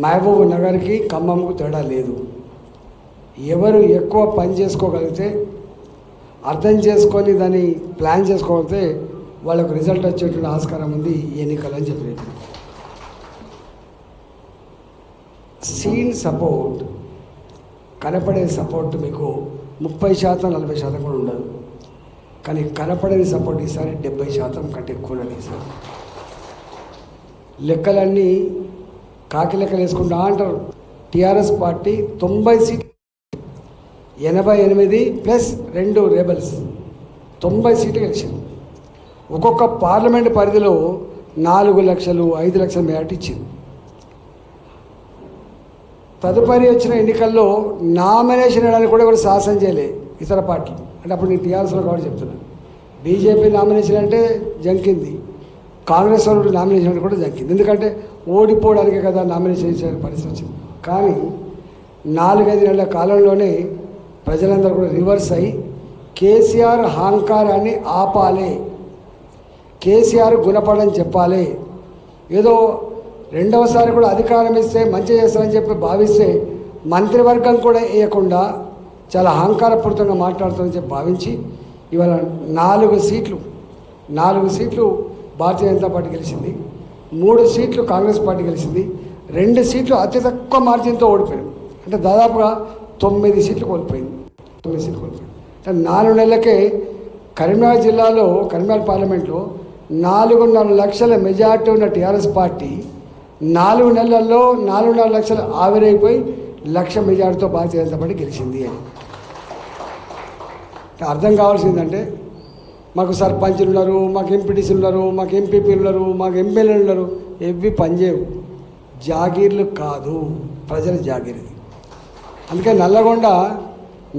మహబూబ్ నగర్కి ఖమ్మంకు తేడా లేదు. ఎవరు ఎక్కువ పని చేసుకోగలిగితే, అర్థం చేసుకొని దాన్ని ప్లాన్ చేసుకోగలిగితే వాళ్ళకు రిజల్ట్ వచ్చేటువంటి ఆస్కారం ఉంది ఈ ఎన్నికలని చెప్పినట్టు. సీన్ సపోర్ట్, కనపడే సపోర్ట్ మీకు 30% 40% కూడా ఉండదు. కానీ కనపడని సపోర్ట్ ఈసారి 70% కంటే ఎక్కువ ఉన్నది. ఈసారి లెక్కలన్నీ కాకి లెక్కలు వేసుకుంటా అంటారు. టీఆర్ఎస్ పార్టీ 90 సీట్లు, 88 ప్లస్ 2 రేబల్స్, 90 సీట్లు గెలిచింది. ఒక్కొక్క పార్లమెంట్ పరిధిలో 4 లక్షలు 5 లక్షల మెజార్టీ ఇచ్చింది. తదుపరి వచ్చిన ఎన్నికల్లో నామినేషన్ వేయడానికి కూడా ఎవరు సాహసం చేయలే ఇతర పార్టీలు. అంటే అప్పుడు నేను టీఆర్ఎస్లో కాబట్టి చెప్తున్నాను. బీజేపీ నామినేషన్ అంటే జంకింది, కాంగ్రెస్ వాళ్ళు నామినేషన్ అంటే కూడా జంకింది. ఎందుకంటే ఓడిపోవడానికే కదా నామినేషన్ చేసే పరిస్థితి వచ్చింది. కానీ 4-5 నెలల కాలంలోనే ప్రజలందరూ కూడా రివర్స్ అయ్యి కేసీఆర్ అహంకారాన్ని ఆపాలి, కేసీఆర్ గుణపడని చెప్పాలి, ఏదో రెండవసారి కూడా అధికారం ఇస్తే మంచి చేస్తారని చెప్పి భావిస్తే మంత్రివర్గం కూడా వేయకుండా చాలా అహంకారపూరితంగా మాట్లాడుతారని చెప్పి భావించి ఇవాళ 4 సీట్లు భారతీయ జనతా పార్టీ గెలిచింది, 3 సీట్లు కాంగ్రెస్ పార్టీ గెలిచింది, 2 సీట్లు అతి తక్కువ మార్జిన్తో ఓడిపోయారు. అంటే దాదాపుగా 9 సీట్లు కోల్పోయింది. అంటే 4 నెలలకే కరీంనగర్ జిల్లాలో, కరీంనగర్ పార్లమెంట్లో 4.5 లక్షల మెజార్టీ ఉన్న టీఆర్ఎస్ పార్టీ 4 నెలల్లో 4.5 లక్షలు ఆవిరైపోయి 1 లక్ష మెజార్టీతో భారతీయ జనతా పార్టీ గెలిచింది అని అర్థం కావాల్సిందంటే, మాకు సర్పంచ్లు ఉన్నారు, మాకు ఎంపీటీసీలు ఉన్నారు, మాకు ఎంపీపీలు ఉన్నారు, మాకు ఎమ్మెల్యేలు ఉన్నారు, ఎవ్వి పనిచేయవు. జాగీర్లు కాదు, ప్రజల జాగీర్ ఇది. అందుకే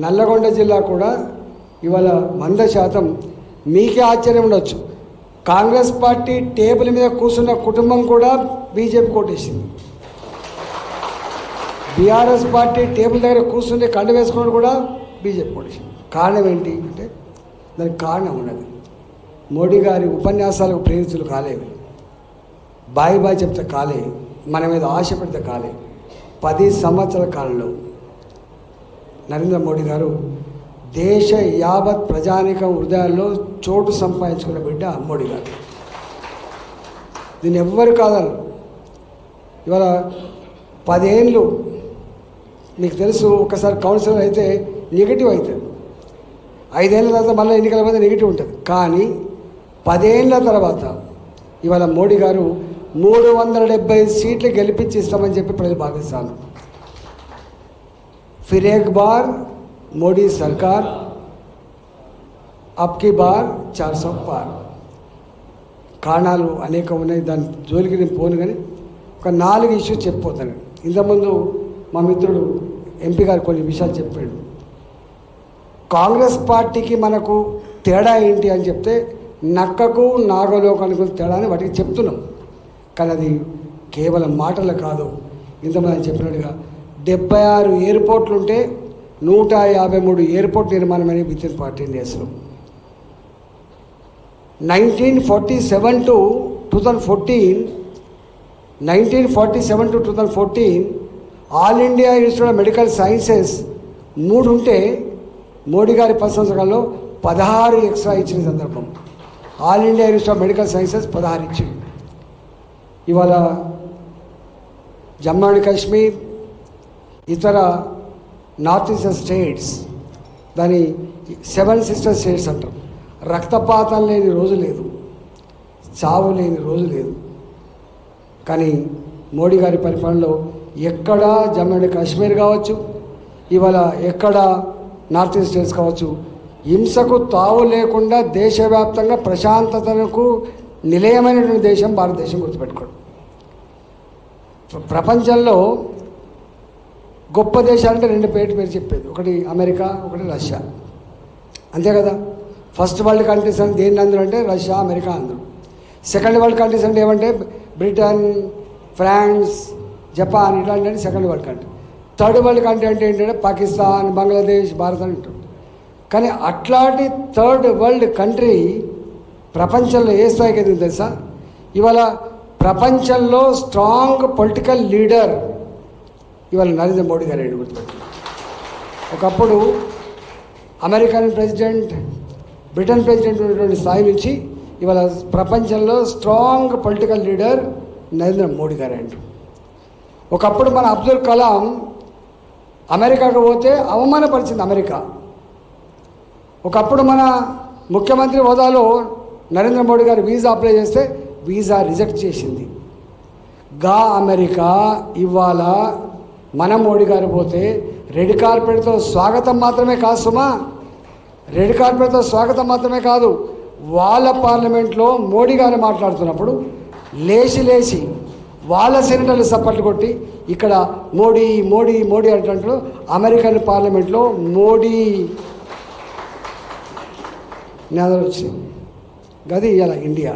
నల్లగొండ జిల్లా కూడా ఇవాళ 100%. మీకే ఆశ్చర్యం ఉండొచ్చు, కాంగ్రెస్ పార్టీ టేబుల్ మీద కూర్చున్న కుటుంబం కూడా బీజేపీ కోటేసింది. బీఆర్ఎస్ పార్టీ టేబుల్ దగ్గర కూర్చుని కండు వేసుకున్నాడు కూడా బీజేపీ కోటేసింది. కారణం ఏంటి అంటే దానికి కారణం ఉన్నది. మోడీ గారి ఉపన్యాసాలకు ప్రేరితులు కాలేవి, బాయ్ చెప్తే కాలే, మన మీద ఆశ పెడితే కాలే. 10 సంవత్సరాల కాలంలో నరేంద్ర మోడీ గారు దేశ యావత్ ప్రజానికం హృదయాల్లో చోటు సంపాదించుకున్న బిడ్డ మోడీ గారు. దీన్ని ఎవ్వరు కాదన్నారు. ఇవాళ 10 ఏళ్ళు మీకు తెలుసు, ఒకసారి కౌన్సిలర్ అయితే నెగిటివ్ అవుతుంది, 5 ఏళ్ళ తర్వాత మళ్ళీ ఎన్నికల మీద నెగిటివ్ ఉంటుంది. కానీ 10 ఏళ్ళ తర్వాత ఇవాళ మోడీ గారు 370 సీట్లు గెలిపించి ఇస్తామని చెప్పి ప్రజలు భావిస్తాను. फिर एक बार మోడీ సర్కార్, అబ్కి బార్ 400 పార్. కారణాలు అనేకం ఉన్నాయి, దాని జోలికి నేను పోను. కానీ ఒక 4 ఇష్యూస్ చెప్పిపోతాను. ఇంతకుముందు మా మిత్రుడు ఎంపీ గారు కొన్ని విషయాలు చెప్పాడు. కాంగ్రెస్ పార్టీకి మనకు తేడా ఏంటి అని చెప్తే నక్కకు నాగలోకానికి తేడా అని వాటికి చెప్తున్నాం. కానీ అది కేవలం మాటలు కాదు. ఇంతమంది చెప్పినట్టుగా 76 ఎయిర్పోర్ట్లు ఉంటే 153 ఎయిర్పోర్ట్ నిర్మాణమైన విత్ ఇన్ 14 డేస్లో. 1947 to 2014 all India institute of medical sciences 3 ఉంటే మోడీ గారి 10 సంవత్సరాల్లో 16 ఎక్స్ట్రా ఇచ్చిన సందర్భం. All India institute of medical sciences 16 ఇచ్చింది. ఇవాళ జమ్మూ అండ్ కాశ్మీర్, ఇతర నార్త్ ఈస్టర్న్ స్టేట్స్, దాని 7 సిస్టర్ స్టేట్స్ అంటారు. రక్తపాతం లేని రోజు లేదు, చావు లేని రోజు లేదు. కానీ మోడీ గారి పరిపాలనలో ఎక్కడ జమ్మూ అండ్ కాశ్మీర్ కావచ్చు, ఇవాళ ఎక్కడ నార్త్ ఈస్ట్ స్టేట్స్ కావచ్చు, హింసకు తావు లేకుండా దేశవ్యాప్తంగా ప్రశాంతతకు నిలయమైనటువంటి దేశం భారతదేశం. గుర్తుపెట్టుకోండి, ప్రపంచంలో గొప్ప దేశాలంటే 2 పేరు చెప్పేది, ఒకటి అమెరికా, ఒకటి రష్యా, అంతే కదా. ఫస్ట్ వరల్డ్ కంట్రీస్ అంటే దేన్ని అందరూ అంటే రష్యా, అమెరికా అందరూ. సెకండ్ వరల్డ్ కంట్రీస్ అంటే ఏమంటే బ్రిటన్, ఫ్రాన్స్, జపాన్, ఇట్లాంటి second world country. Third world country అంటే ఏంటంటే పాకిస్తాన్, బంగ్లాదేశ్, భారత్ అని ఉంటుంది. కానీ అట్లాంటి థర్డ్ వరల్డ్ కంట్రీ ప్రపంచంలో ఏ స్థాయికి ఎదిగింది తెలుసా? ఇవాళ ప్రపంచంలో స్ట్రాంగ్ పొలిటికల్ లీడర్ ఇవాళ నరేంద్ర మోడీ గారు అయ్యాడు గుర్తుపెట్టి. ఒకప్పుడు అమెరికన్ ప్రెసిడెంట్, బ్రిటన్ ప్రెసిడెంట్ ఉన్నటువంటి స్థాయి నుంచి ఇవాళ ప్రపంచంలో strong political leader Narendra Modi గారు అయ్యాడు. ఒకప్పుడు మన అబ్దుల్ కలాం అమెరికాకు పోతే అవమానపరిచింది అమెరికా. ఒకప్పుడు మన ముఖ్యమంత్రి హోదాలో నరేంద్ర మోడీ గారు వీసా అప్లై చేస్తే వీసా రిజెక్ట్ చేసింది. అమెరికా ఇవాళ మన మోడీ గారు పోతే రెడ్ కార్పెట్తో స్వాగతం మాత్రమే కాదు సుమా, రెడ్ కార్పెట్తో స్వాగతం మాత్రమే కాదు, వాళ్ళ పార్లమెంట్లో మోడీ గారు మాట్లాడుతున్నప్పుడు లేచి వాళ్ళ సెనేటర్లు సపోర్ట్లు కొట్టి ఇక్కడ మోడీ మోడీ మోడీ అంటున్నట్లు అమెరికన్ పార్లమెంట్లో మోడీ నినాదాలు వచ్చినాయి. గది ఇవాళ ఇండియా.